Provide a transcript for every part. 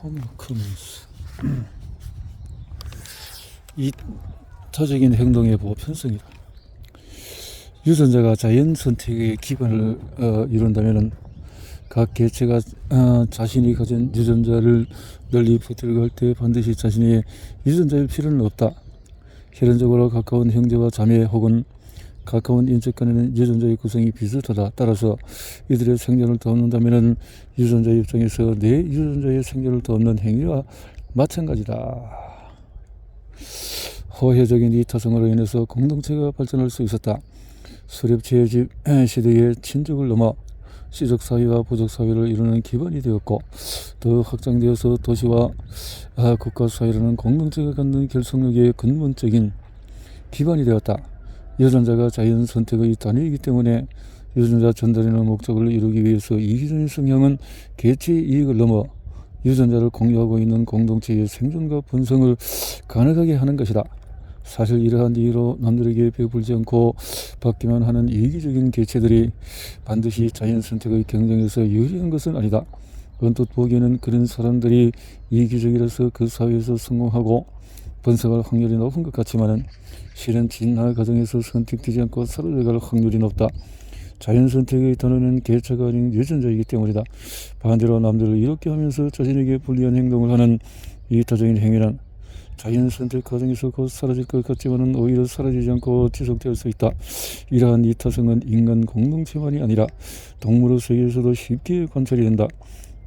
홈커먼스 이타적인 행동의 보편성이다. 유전자가 자연 선택의 기반을 이룬다면 각 개체가 자신이 가진 유전자를 널리 퍼뜨리고 할 때 반드시 자신의 유전자일 필요는 없다. 혈연적으로 가까운 형제와 자매 혹은 가까운 인적 간에는 유전자의 구성이 비슷하다. 따라서 이들의 생존을 돕는다면 유전자의 입장에서 내 유전자의 생존을 돕는 행위와 마찬가지다. 호혜적인 이타성으로 인해서 공동체가 발전할 수 있었다. 수렵채집 시대의 친족을 넘어 시족사회와 부족사회를 이루는 기반이 되었고 더 확장되어서 도시와 국가사회라는 공동체가 갖는 결속력의 근본적인 기반이 되었다. 유전자가 자연 선택의 단위이기 때문에 유전자 전달이라는 목적을 이루기 위해서 이기적인 성향은 개체의 이익을 넘어 유전자를 공유하고 있는 공동체의 생존과 번성을 가능하게 하는 것이다. 사실 이러한 이유로 남들에게 배불지 않고 받기만 하는 이기적인 개체들이 반드시 자연 선택의 경쟁에서 유리한 것은 아니다. 언뜻 보기에는 그런 사람들이 이기적이라서 그 사회에서 성공하고 번성할 확률이 높은 것 같지만은 실은 진화 과정에서 선택되지 않고 사라져갈 확률이 높다. 자연 선택의 단어는 개체가 아닌 유전자이기 때문이다. 반대로 남들을 이롭게 하면서 자신에게 불리한 행동을 하는 이타적인 행위는 자연 선택 과정에서 곧 사라질 것 같지만은 오히려 사라지지 않고 지속될 수 있다. 이러한 이타성은 인간 공동체만이 아니라 동물의 세계에서도 쉽게 관찰이 된다.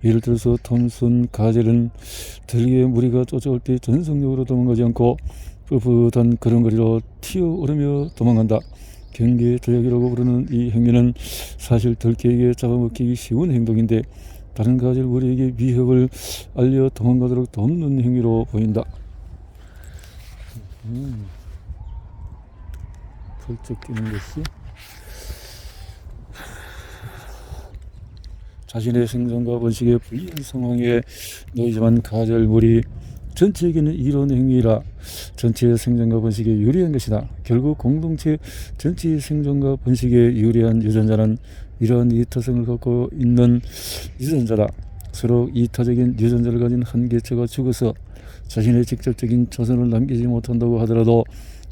예를 들어서 톰슨 가젤은 들개의 무리가 쫓아올 때 전속력으로 도망가지 않고 뻣뻣한 걸음걸이로 튀어오르며 도망간다. 경계 도약이라고 부르는 이 행위는 사실 들개에게 잡아먹히기 쉬운 행동인데 다른 가젤 무리에게 위협을 알려 도망가도록 돕는 행위로 보인다. 벌쩍 뛰는 것이 자신의 생존과 번식에 불리한 상황에 놓이지만 가젤 무리 전체에게는 이런 행위라 전체의 생존과 번식에 유리한 것이다. 결국 공동체 전체의 생존과 번식에 유리한 유전자는 이러한 이타성을 갖고 있는 유전자다. 서로 이타적인 유전자를 가진 한 개체가 죽어서 자신의 직접적인 자손을 남기지 못한다고 하더라도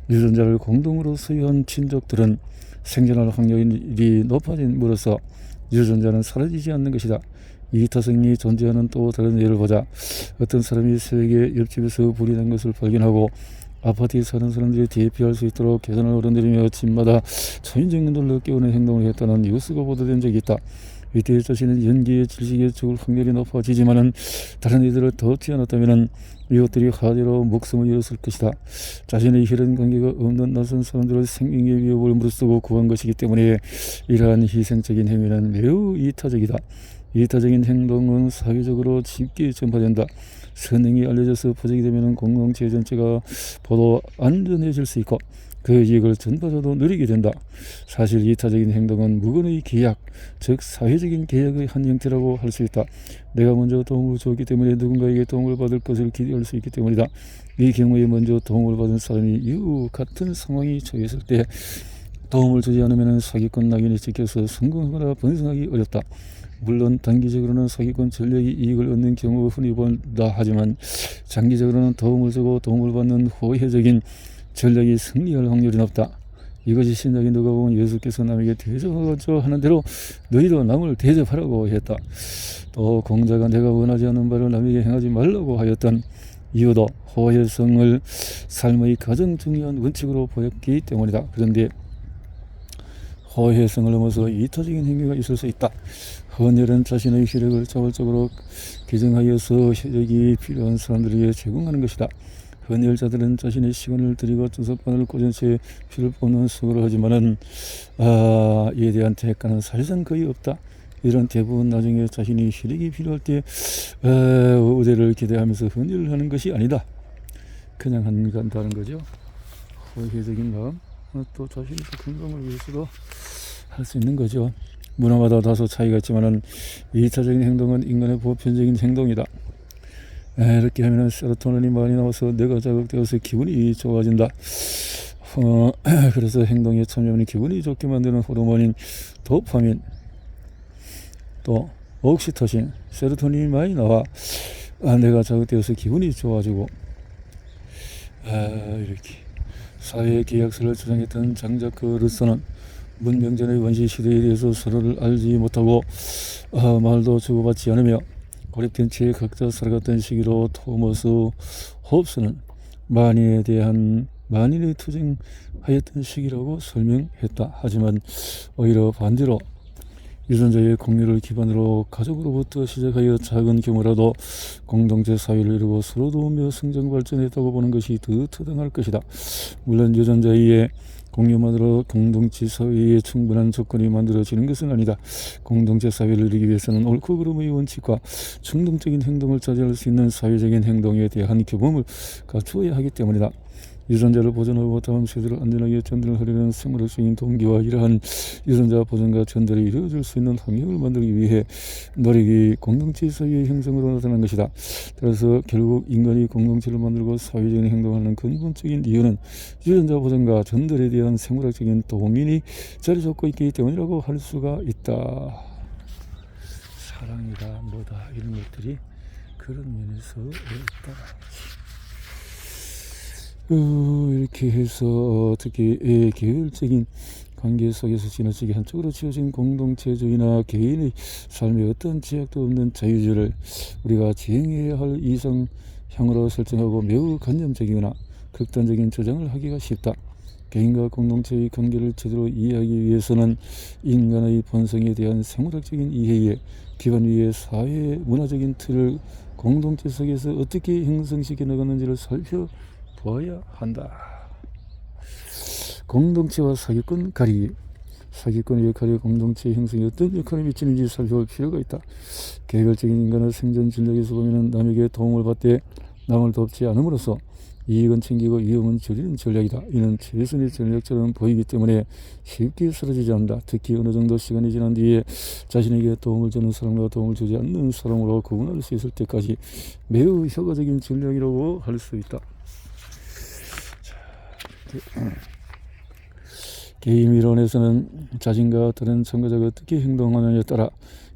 유전자를 공동으로 소유한 친족들은 생존할 확률이 높아짐으로써 유전자는 사라지지 않는 것이다. 이타성이 존재하는 또 다른 예를 보자. 어떤 사람이 새벽에 옆집에서 불이 난 것을 발견하고 아파트에 사는 사람들이 대피할 수 있도록 계단을 오르내리며 집마다 초인종들을 깨우는 행동을 했다는 뉴스가 보도된 적이 있다. 이때 자신은 연기의 질식에 죽을 확률이 높아지지만은 다른 이들을 더 뛰어났다면은 이것들이 하대로 목숨을 잃었을 것이다. 자신의 혈연 관계가 없는 낯선 사람들의 생명의 위협을 무릅쓰고 구한 것이기 때문에 이러한 희생적인 행위는 매우 이타적이다. 이타적인 행동은 사회적으로 쉽게 전파된다. 선행이 알려져서 포장이 되면 공동체 전체가 보다 안전해질 수 있고 그 이익을 전파자도 누리게 된다. 사실 이타적인 행동은 무건의 계약, 즉 사회적인 계약의 한 형태라고 할 수 있다. 내가 먼저 도움을 줬기 때문에 누군가에게 도움을 받을 것을 기대할 수 있기 때문이다. 이 경우에 먼저 도움을 받은 사람이 이후 같은 상황이 처했을 때 도움을 주지 않으면 사기꾼 낙인이 찍혀서 성공하거나 번성하기 어렵다. 물론 단기적으로는 사기꾼 전략이 이익을 얻는 경우 흔히 본다 하지만 장기적으로는 도움을 주고 도움을 받는 호혜적인 전략이 승리할 확률이 높다. 이것이 신약에 누가 보면 예수께서 남에게 대접하고자 하는 대로 너희도 남을 대접하라고 했다. 또 공자가 내가 원하지 않는 바를 남에게 행하지 말라고 하였던 이유도 호혜성을 삶의 가장 중요한 원칙으로 보였기 때문이다. 그런데 호혜성을 넘어서 이타적인 행위가 있을 수 있다. 헌혈은 자신의 혈액을 자발적으로 개정하여서 혈액이 필요한 사람들에게 제공하는 것이다. 헌혈자들은 자신의 시간을 들이고 주석바늘 꽂은 채 피를 뽑는 수고를 하지만은 이에 대한 대가는 사실상 거의 없다. 이런 대부분 나중에 자신이 혈액이 필요할 때 의대를 기대하면서 헌혈을 하는 것이 아니다. 그냥 한다는 거죠. 호혜적인 마음, 또 자신의 건강을 위해서도 할 수 있는 거죠. 문화마다 다소 차이가 있지만은 이타적인 행동은 인간의 보편적인 행동이다. 이렇게 하면 세로토닌이 많이 나와서 뇌가 자극되어서 기분이 좋아진다. 그래서 행동에 참여하면 기분이 좋게 만드는 호르몬인 도파민, 또 옥시토신, 세로토닌이 많이 나와 내가 자극되어서 기분이 좋아지고 이렇게 사회 계약서를 주장했던 장자크 루소는 문명전의 원시 시대에 대해서 서로를 알지 못하고 말도 주고받지 않으며 고립된 채 각자 살아갔던 시기로 토머스 홉스는 만인이 투쟁하였던 시기라고 설명했다. 하지만 오히려 반대로 유전자의 공유를 기반으로 가족으로부터 시작하여 작은 규모라도 공동체 사회를 이루고 서로 도우며 성장 발전했다고 보는 것이 더 타당할 것이다. 물론 유전자의 공유만으로 공동체 사회에 충분한 조건이 만들어지는 것은 아니다. 공동체 사회를 이루기 위해서는 옳고 그름의 원칙과 충동적인 행동을 차지할 수 있는 사회적인 행동에 대한 규범을 갖추어야 하기 때문이다. 유전자를 보존하고 다음 세대를 안전하게 전달을 하려는 생물학적인 동기와 이러한 유전자 보존과 전달이 이루어질 수 있는 환경을 만들기 위해 노력이 공동체 사회의 형성으로 나타난 것이다. 따라서 결국 인간이 공동체를 만들고 사회적인 행동을 하는 근본적인 이유는 유전자 보존과 전달에 대한 생물학적인 동인이 자리 잡고 있기 때문이라고 할 수가 있다. 사랑이다 뭐다 이런 것들이 그런 면에서 있다. 이렇게 해서 특히 계열적인 관계 속에서 지나치게 한쪽으로 치워진 공동체주의나 개인의 삶에 어떤 제약도 없는 자유주의를 우리가 지행해야 할 이상향으로 설정하고 매우 관념적이거나 극단적인 주장을 하기가 쉽다. 개인과 공동체의 관계를 제대로 이해하기 위해서는 인간의 본성에 대한 생물학적인 이해에 기반 위에 사회 문화적인 틀을 공동체 속에서 어떻게 형성시켜 나가는지를 살펴보아야 한다. 공동체와 사기꾼 가리기. 사기꾼의 역할이 공동체 형성에 어떤 역할을 미치는지 살펴볼 필요가 있다. 개별적인 인간의 생존 전략에서 보면 남에게 도움을 받되 남을 돕지 않음으로써 이익은 챙기고 위험은 줄이는 전략이다. 이는 최선의 전략처럼 보이기 때문에 쉽게 사라지지 않는다. 특히 어느 정도 시간이 지난 뒤에 자신에게 도움을 주는 사람과 도움을 주지 않는 사람으로 구분할 수 있을 때까지 매우 효과적인 전략이라고 할 수 있다. 개인 이론에서는 자신과 다른 참가자가 어떻게 행동하느냐에 따라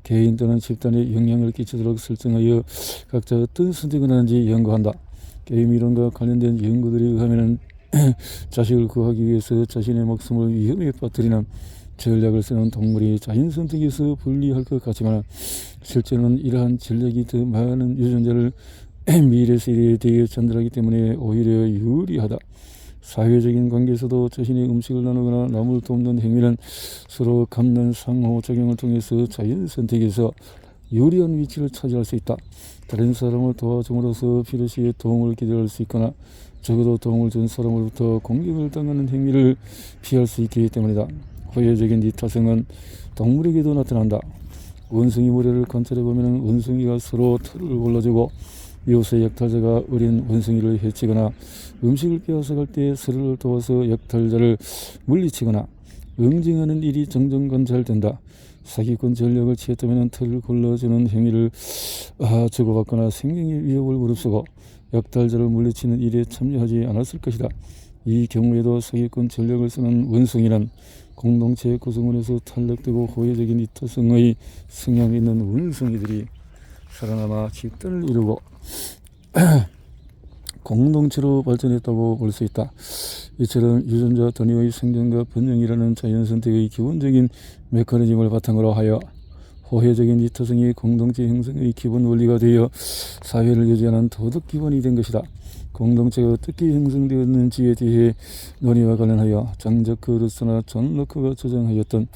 개인 또는 집단에 영향을 끼치도록 설정하여 각자 어떤 선택을 하는지 연구한다. 게임 이론과 관련된 연구들에 의하면 자식을 구하기 위해서 자신의 목숨을 위험에 빠뜨리는 전략을 쓰는 동물이 자연 선택에서 불리할 것 같지만 실제로는 이러한 전략이 더 많은 유전자를 미래 세대에 대해 전달하기 때문에 오히려 유리하다. 사회적인 관계에서도 자신의 음식을 나누거나 남을 돕는 행위는 서로 갚는 상호작용을 통해서 자연 선택에서 유리한 위치를 차지할 수 있다. 다른 사람을 도와줌으로써 필요시에 도움을 기대할 수 있거나 적어도 도움을 준 사람으로부터 공격을 당하는 행위를 피할 수 있기 때문이다. 호혜적인 이 타성은 동물에게도 나타난다. 원숭이 모래를 관찰해보면 원숭이가 서로 털을 골라주고 이웃의 약탈자가 어린 원숭이를 해치거나 음식을 빼앗아갈 때 서로를 도와서 약탈자를 물리치거나 응징하는 일이 종종 관찰된다. 사기꾼 전략을 취했다면 털을 골라주는 행위를 주고받거나 생명의 위협을 무릅쓰고 약탈자를 물리치는 일에 참여하지 않았을 것이다. 이 경우에도 사기꾼 전략을 쓰는 원숭이는 공동체 구성원에서 탈락되고 호혜적인 이타성의 성향이 있는 원숭이들이 살아남아 집단을 이루고 공동체로 발전했다고 볼 수 있다. 이처럼 유전자 단위의 생존과 번영이라는 자연선택의 기본적인 메커니즘을 바탕으로 하여 호혜적인 이타성이 공동체 형성의 기본 원리가 되어 사회를 유지하는 도덕 기본이 된 것이다. 공동체가 어떻게 형성되었는지에 대해 논의와 관련하여 장자크 루소나 존 로크가 주장하였던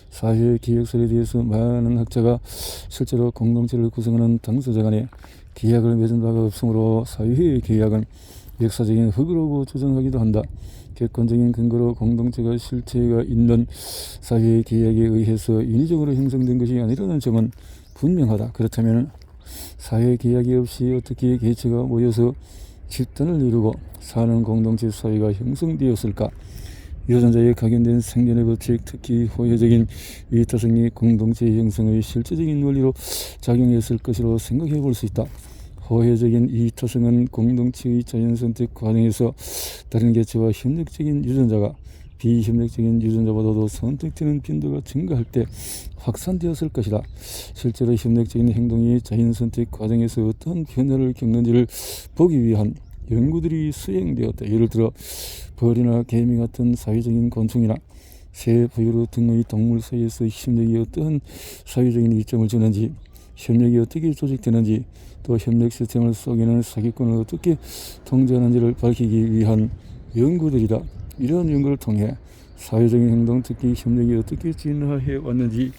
사회 기획설에 대해서 많은 학자가 실제로 공동체를 구성하는 당사자 간에 계약을 맺은 바가 없으므로 사회의 계약은 역사적인 흑으로고 주장하기도 한다. 객관적인 근거로 공동체가 실체가 있는 사회의 계약에 의해서 인위적으로 형성된 것이 아니라는 점은 분명하다. 그렇다면 사회 계약이 없이 어떻게 개체가 모여서 집단을 이루고 사는 공동체 사회가 형성되었을까? 유전자에 각인된 생존의 법칙, 특히 호혜적인 이타성이 공동체 형성의 실제적인 원리로 작용했을 것으로 생각해 볼 수 있다. 호혜적인 이타성은 공동체의 자연선택 과정에서 다른 개체와 협력적인 유전자가 비협력적인 유전자보다도 선택되는 빈도가 증가할 때 확산되었을 것이다. 실제로 협력적인 행동이 자연 선택 과정에서 어떤 변화를 겪는지를 보기 위한 연구들이 수행되었다. 예를 들어 벌이나 개미 같은 사회적인 곤충이나 새, 포유류 등의 동물 사이에서 협력이 어떤 사회적인 이점을 주는지, 협력이 어떻게 조직되는지, 또 협력 시스템을 속이는 사기꾼을 어떻게 통제하는지를 밝히기 위한 연구들이다. 이러한 연구를 통해 사회적인 행동, 특히 협력이 어떻게 진화해 왔는지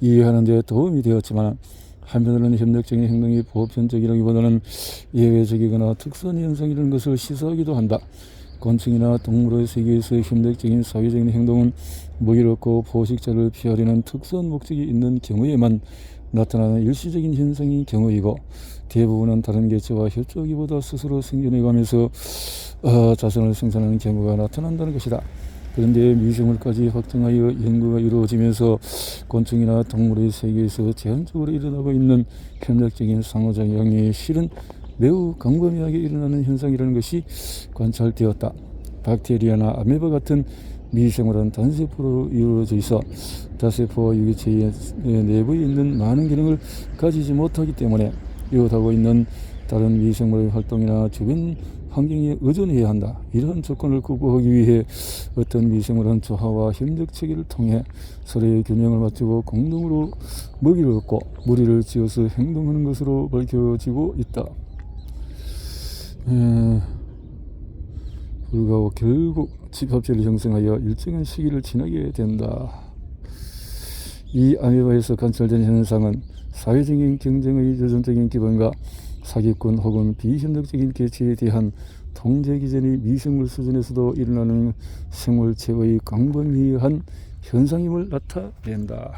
이해하는 데 도움이 되었지만, 한편으로는 협력적인 행동이 보편적이라기보다는 예외적이거나 특수한 현상이라는 것을 시사하기도 한다. 곤충이나 동물의 세계에서 협력적인 사회적인 행동은 먹이롭고 포식자를 피하려는 특수한 목적이 있는 경우에만 나타나는 일시적인 현상인 경우이고, 대부분은 다른 개체와 협조하기보다 스스로 생존해가면서 자선을 생산하는 경우가 나타난다는 것이다. 그런데 미생물까지 확정하여 연구가 이루어지면서 곤충이나 동물의 세계에서 제한적으로 일어나고 있는 협력적인 상호작용이 실은 매우 광범위하게 일어나는 현상이라는 것이 관찰되었다. 박테리아나 아메바 같은 미생물은 단세포로 이루어져 있어 다세포와 유기체의 내부에 있는 많은 기능을 가지지 못하기 때문에 이웃하고 있는 다른 미생물의 활동이나 주변 환경에 의존해야 한다. 이러한 조건을 극복하기 위해 어떤 미생물은 조화와 협력 체계를 통해 서로의 균형을 맞추고 공동으로 먹이를 얻고 무리를 지어서 행동하는 것으로 밝혀지고 있다. 불구하고 결국 집합체를 형성하여 일정한 시기를 지나게 된다. 이 아메바에서 관찰된 현상은 사회적인 경쟁의 유전적인 기반과 사기꾼 혹은 비협력적인 개체에 대한 통제 기전이 미생물 수준에서도 일어나는 생물체의 광범위한 현상임을 나타낸다.